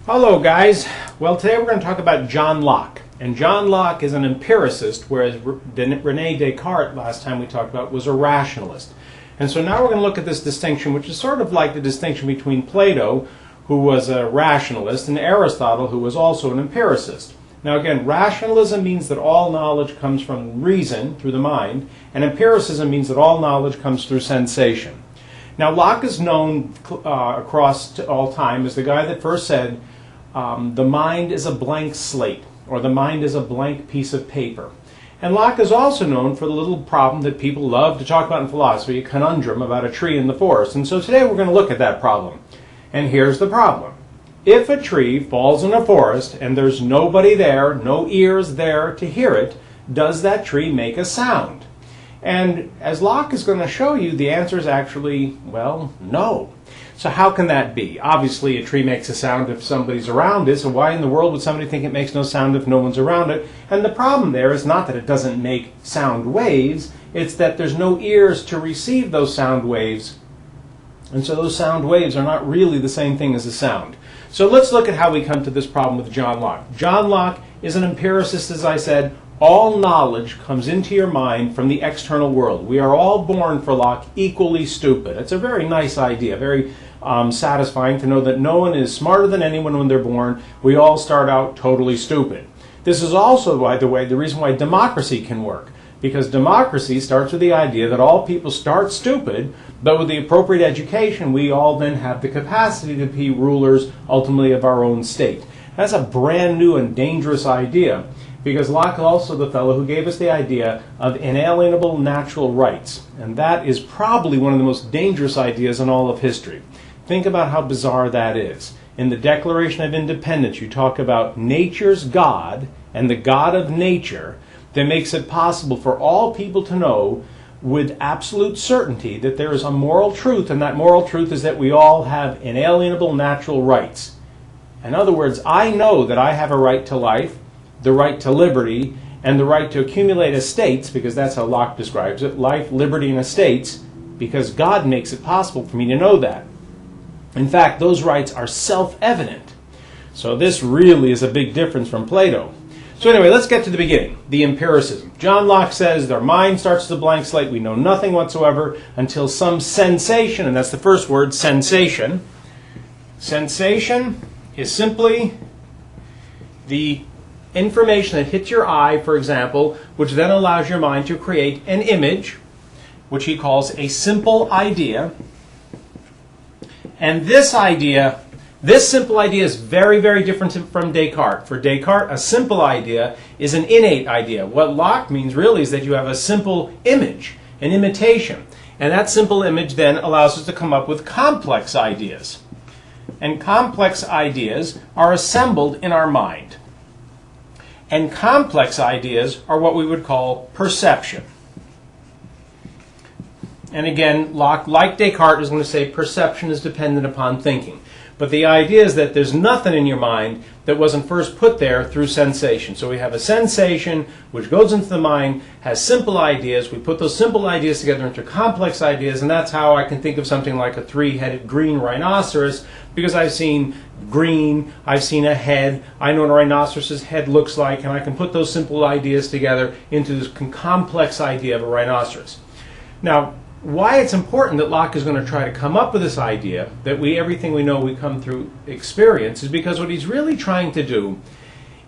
Hello guys. Well, today we're going to talk about John Locke. And John Locke is an empiricist, whereas René Descartes, last time we talked about, was a rationalist. And so now we're going to look at this distinction, which is sort of like the distinction between Plato, who was a rationalist, and Aristotle, who was also an empiricist. Now again, rationalism means that all knowledge comes from reason, through the mind, and empiricism means that all knowledge comes through sensation. Now Locke is known across all time as the guy that first said, the mind is a blank slate, or the mind is a blank piece of paper. And Locke is also known for the little problem that people love to talk about in philosophy, a conundrum about a tree in the forest. And so today we're going to look at that problem. And here's the problem. If a tree falls in a forest and there's nobody there, no ears there to hear it, does that tree make a sound? And as Locke is going to show you, the answer is actually, well, no. So how can that be? Obviously, a tree makes a sound if somebody's around it, so why in the world would somebody think it makes no sound if no one's around it? And the problem there is not that it doesn't make sound waves, it's that there's no ears to receive those sound waves, and so those sound waves are not really the same thing as a sound. So let's look at how we come to this problem with John Locke. John Locke is an empiricist, as I said. All knowledge comes into your mind from the external world. We are all born, for Locke, equally stupid. It's a very nice idea, very satisfying to know that no one is smarter than anyone when they're born. We all start out totally stupid. This is also, by the way, the reason why democracy can work. Because democracy starts with the idea that all people start stupid, but with the appropriate education, we all then have the capacity to be rulers, ultimately, of our own state. That's a brand new and dangerous idea, because Locke is also the fellow who gave us the idea of inalienable natural rights. And that is probably one of the most dangerous ideas in all of history. Think about how bizarre that is. In the Declaration of Independence, you talk about nature's God and the God of nature that makes it possible for all people to know with absolute certainty that there is a moral truth, and that moral truth is that we all have inalienable natural rights. In other words, I know that I have a right to life, the right to liberty, and the right to accumulate estates, because that's how Locke describes it, life, liberty, and estates, because God makes it possible for me to know that. In fact, those rights are self-evident. So this really is a big difference from Plato. So anyway, let's get to the beginning, the empiricism. John Locke says their mind starts as a blank slate. We know nothing whatsoever until some sensation, and that's the first word, sensation. Sensation is simply the information that hits your eye, for example, which then allows your mind to create an image, which he calls a simple idea. And this simple idea is very, very different from Descartes. For Descartes, a simple idea is an innate idea. What Locke means really is that you have a simple image, an imitation. And that simple image then allows us to come up with complex ideas. And complex ideas are assembled in our mind. And complex ideas are what we would call perception. And again, Locke, like Descartes, is going to say perception is dependent upon thinking. But the idea is that there's nothing in your mind that wasn't first put there through sensation. So we have a sensation which goes into the mind, has simple ideas. We put those simple ideas together into complex ideas, and that's how I can think of something like a three-headed green rhinoceros, because I've seen green, I've seen a head, I know what a rhinoceros's head looks like, and I can put those simple ideas together into this complex idea of a rhinoceros. Now, why it's important that Locke is going to try to come up with this idea that everything we know we come through experience is because what he's really trying to do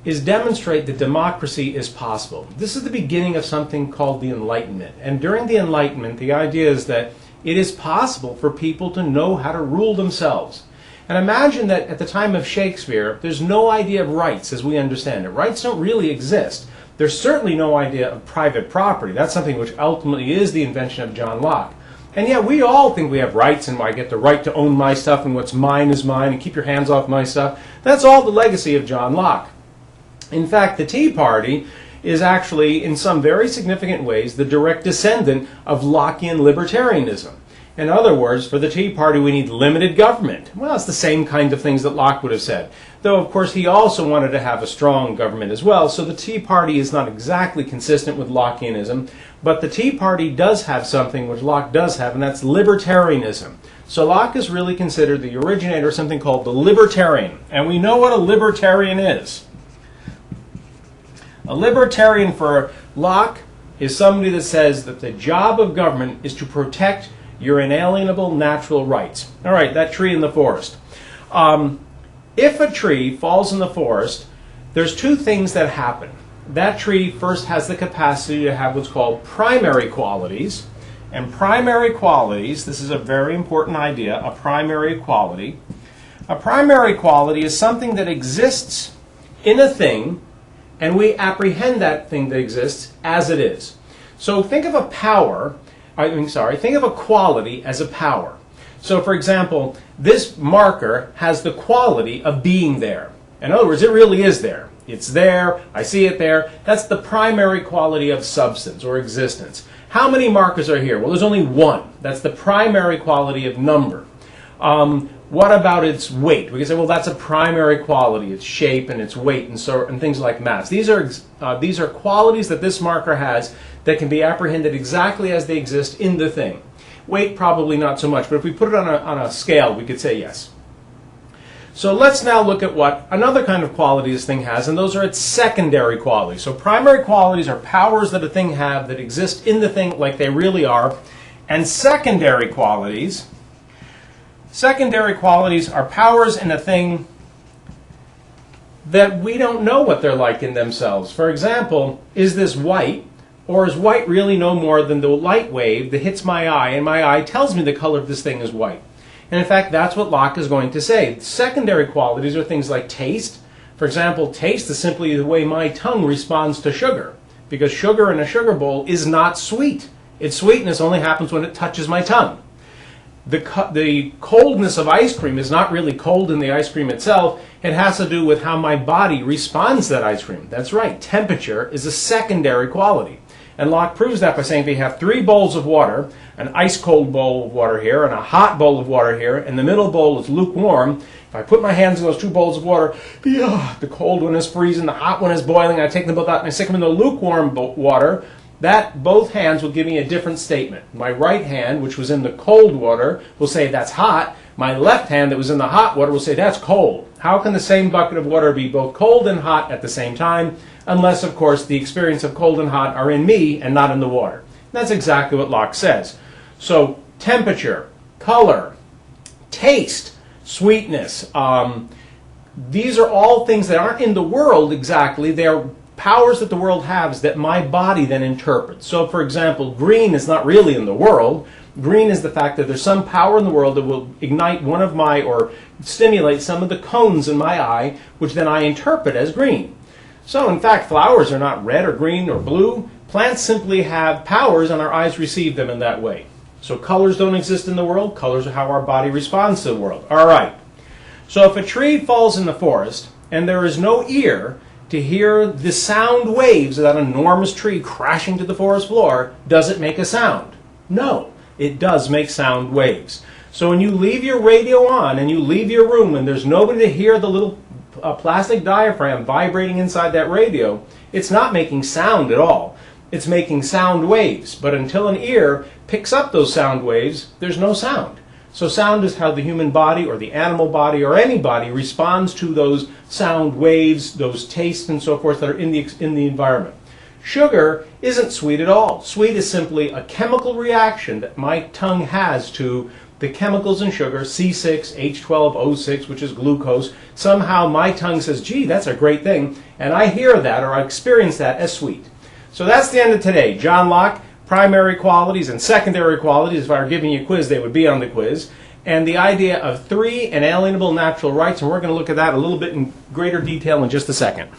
is demonstrate that democracy is possible. This is the beginning of something called the Enlightenment. And during the Enlightenment, the idea is that it is possible for people to know how to rule themselves. And imagine that at the time of Shakespeare, there's no idea of rights as we understand it. Rights don't really exist. There's certainly no idea of private property. That's something which ultimately is the invention of John Locke. And yet we all think we have rights, and I get the right to own my stuff, and what's mine is mine, and keep your hands off my stuff. That's all the legacy of John Locke. In fact, the Tea Party is actually, in some very significant ways, the direct descendant of Lockean libertarianism. In other words, for the Tea Party, we need limited government. Well, it's the same kind of things that Locke would have said. Though, of course, he also wanted to have a strong government as well, so the Tea Party is not exactly consistent with Lockeanism, but the Tea Party does have something which Locke does have, and that's libertarianism. So Locke is really considered the originator of something called the libertarian. And we know what a libertarian is. A libertarian for Locke is somebody that says that the job of government is to protect your inalienable natural rights. All right, that tree in the forest. If a tree falls in the forest, there's two things that happen. That tree first has the capacity to have what's called primary qualities. And primary qualities, this is a very important idea, a primary quality. A primary quality is something that exists in a thing, and we apprehend that thing that exists as it is. So think of a think of a quality as a power. So for example, this marker has the quality of being there. In other words, it really is there. It's there, I see it there. That's the primary quality of substance or existence. How many markers are here? Well, there's only one. That's the primary quality of number. What about its weight? We can say, well, that's a primary quality, its shape and its weight and things like mass. These are qualities that this marker has that can be apprehended exactly as they exist in the thing. Weight, probably not so much, but if we put it on a scale, we could say yes. So let's now look at what another kind of quality this thing has, and those are its secondary qualities. So primary qualities are powers that a thing have that exist in the thing like they really are, and secondary qualities are powers in a thing that we don't know what they're like in themselves. For example, is this white? Or is white really no more than the light wave that hits my eye, and my eye tells me the color of this thing is white? And in fact, that's what Locke is going to say. Secondary qualities are things like taste. For example, taste is simply the way my tongue responds to sugar, because sugar in a sugar bowl is not sweet. Its sweetness only happens when it touches my tongue. The coldness of ice cream is not really cold in the ice cream itself. It has to do with how my body responds to that ice cream. That's right. Temperature is a secondary quality. And Locke proves that by saying if you have 3 bowls of water, an ice-cold bowl of water here and a hot bowl of water here, and the middle bowl is lukewarm, if I put my hands in those 2 bowls of water, the cold one is freezing, the hot one is boiling, I take them both out and I stick them in the lukewarm water, that both hands will give me a different statement. My right hand, which was in the cold water, will say that's hot. My left hand that was in the hot water will say that's cold. How can the same bucket of water be both cold and hot at the same time? Unless, of course, the experience of cold and hot are in me and not in the water. And that's exactly what Locke says. So temperature, color, taste, sweetness, these are all things that aren't in the world exactly. They're powers that the world has that my body then interprets. So, for example, green is not really in the world. Green is the fact that there's some power in the world that will ignite one of my, or stimulate some of the cones in my eye, which then I interpret as green. So, in fact, flowers are not red or green or blue. Plants simply have powers and our eyes receive them in that way. So colors don't exist in the world. Colors are how our body responds to the world. All right. So if a tree falls in the forest and there is no ear to hear the sound waves of that enormous tree crashing to the forest floor, does it make a sound? No, it does make sound waves. So when you leave your radio on and you leave your room and there's nobody to hear the little plastic diaphragm vibrating inside that radio, it's not making sound at all. It's making sound waves. But until an ear picks up those sound waves, there's no sound. So sound is how the human body or the animal body or any body responds to those sound waves, those tastes and so forth that are in the environment. Sugar isn't sweet at all. Sweet is simply a chemical reaction that my tongue has to the chemicals in sugar, C6H12O6, which is glucose. Somehow my tongue says, gee, that's a great thing, and I hear that or I experience that as sweet. So that's the end of today. John Locke, primary qualities and secondary qualities. If I were giving you a quiz, they would be on the quiz. And the idea of 3 inalienable natural rights, and we're going to look at that a little bit in greater detail in just a second.